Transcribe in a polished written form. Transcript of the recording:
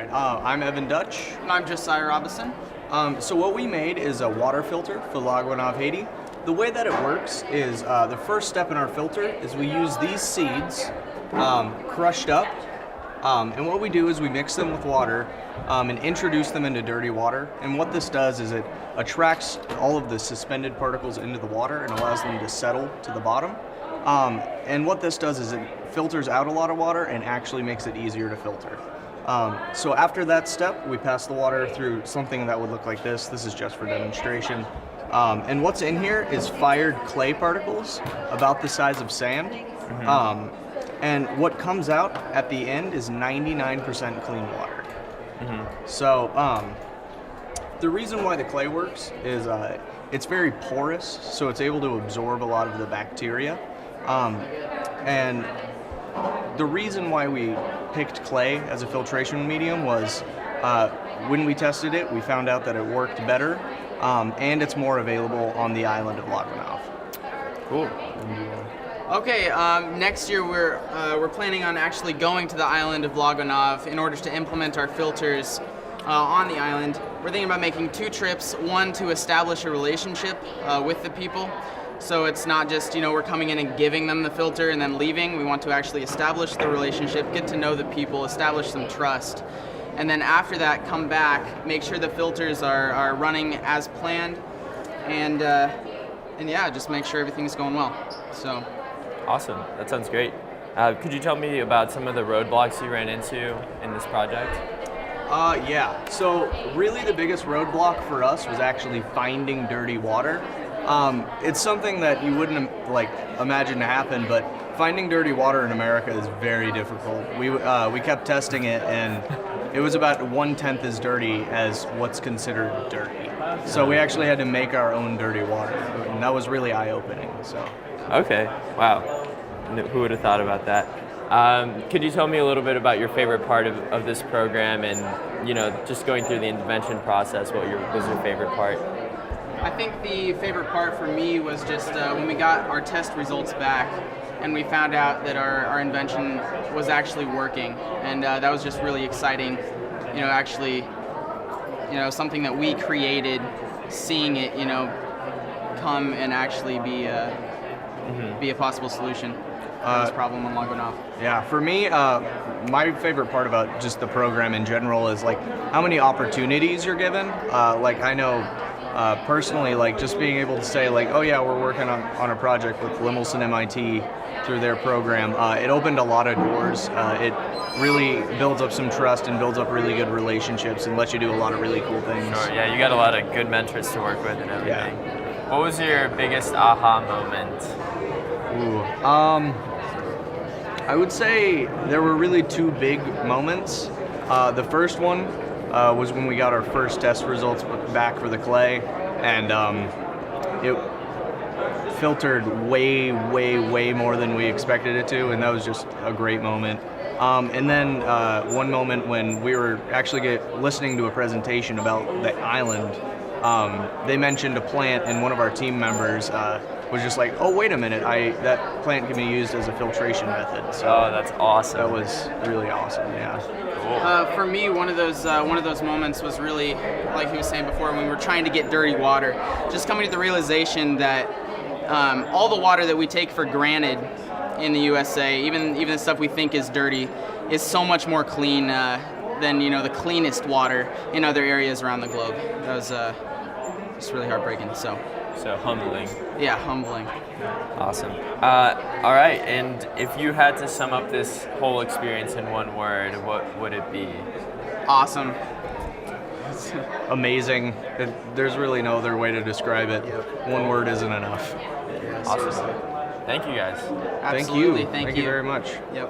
right, I'm Evan Dutch. And I'm Josiah Robinson. So what we made is a water filter for Laguanav, Haiti. The way that it works is the first step in our filter is we use these seeds crushed up, and what we do is we mix them with water and introduce them into dirty water. And what this does is it attracts all of the suspended particles into the water and allows them to settle to the bottom. And what this does is it filters out a lot of water and actually makes it easier to filter. So after that step, we pass the water through something that would look like this. This is just for demonstration. And what's in here is fired clay particles about the size of sand. Mm-hmm. And what comes out at the end is 99% clean water. Mm-hmm. So the reason why the clay works is it's very porous, so it's able to absorb a lot of the bacteria. And the reason why we picked clay as a filtration medium was when we tested it, we found out that it worked better, and it's more available on the island of Laguanav. Cool. Okay, next year we're planning on actually going to the island of Laguanav in order to implement our filters on the island. We're thinking about making 2 trips, one to establish a relationship with the people. So it's not just, we're coming in and giving them the filter and then leaving. We want to actually establish the relationship, get to know the people, establish some trust. And then after that, come back, make sure the filters are running as planned, and yeah, just make sure everything's going well. So. Awesome, that sounds great. Could you tell me about some of the roadblocks you ran into in this project? Yeah, so really the biggest roadblock for us was actually finding dirty water. It's something that you wouldn't imagine to happen, but finding dirty water in America is very difficult. We kept testing it, and it was about 1/10 as dirty as what's considered dirty. So we actually had to make our own dirty water, and that was really eye-opening. So. Okay, wow. Who would have thought about that? Could you tell me a little bit about your favorite part of this program, and just going through the invention process? What was your favorite part? I think the favorite part for me was just when we got our test results back and we found out that our invention was actually working, and that was just really exciting. Actually, something that we created, seeing it, come and actually be a possible solution to this problem on Laguanav. Yeah, for me, my favorite part about just the program in general is how many opportunities you're given. I know personally, just being able to say oh yeah, we're working on a project with Limmelson MIT through their program, it opened a lot of doors. It really builds up some trust and builds up really good relationships and lets you do a lot of really cool things. Sure, yeah, you got a lot of good mentors to work with and everything. Yeah. What was your biggest aha moment? Ooh, I would say there were really 2 big moments. The first one was when we got our first test results back for the clay, and it filtered way, way, way more than we expected it to, and that was just a great moment. And then one moment when we were actually listening to a presentation about the island, they mentioned a plant, and one of our team members was just oh, wait a minute, that plant can be used as a filtration method. So oh, that's awesome. That was really awesome, yeah. Cool. For me, one of those moments was really, like he was saying before, when we were trying to get dirty water, just coming to the realization that all the water that we take for granted in the USA, even the stuff we think is dirty, is so much more clean than the cleanest water in other areas around the globe. That was just really heartbreaking. So humbling. Yeah, humbling. Awesome. All right, and if you had to sum up this whole experience in one word, what would it be? Awesome. Amazing. There's really no other way to describe it. Yep. One word isn't enough. Awesome. Thank you guys. Absolutely. Thank you very much. Yep.